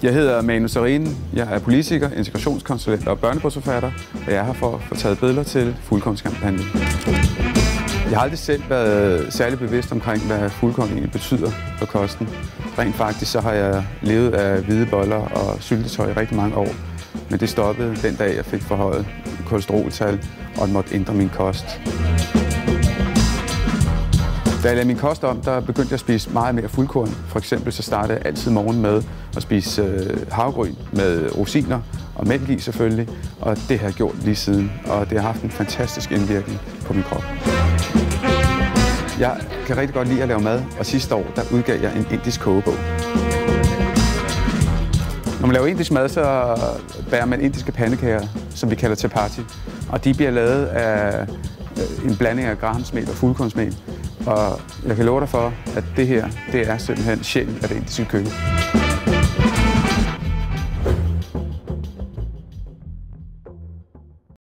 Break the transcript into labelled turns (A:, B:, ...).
A: Jeg hedder Manu Sareen. Jeg er politiker, integrationskonsulent og børnebogsforfatter, og jeg er her for at få taget billeder til fuldkornskampagnen. Jeg har aldrig selv været særlig bevidst omkring, hvad fuldkorn egentlig betyder for kosten. Rent faktisk så har jeg levet af hvide boller og syltetøj i rigtig mange år, men det stoppede den dag, jeg fik forhøjet kolesteroltal og måtte ændre min kost. Da jeg lavede min kost om, der begyndte jeg at spise meget mere fuldkorn. For eksempel så startede jeg altid morgen med at spise havregryn med rosiner og mælk i selvfølgelig. Og det har jeg gjort lige siden, og det har haft en fantastisk indvirkning på min krop. Jeg kan rigtig godt lide at lave mad, og sidste år der udgav jeg en indisk kogebog. Når man laver indisk mad, så bager man indiske pandekager, som vi kalder chapati. Og de bliver lavet af en blanding af grahamsmel og fuldkornsmel. Og jeg kan love dig for, at det her, det er simpelthen sjælen af det indiske køkken.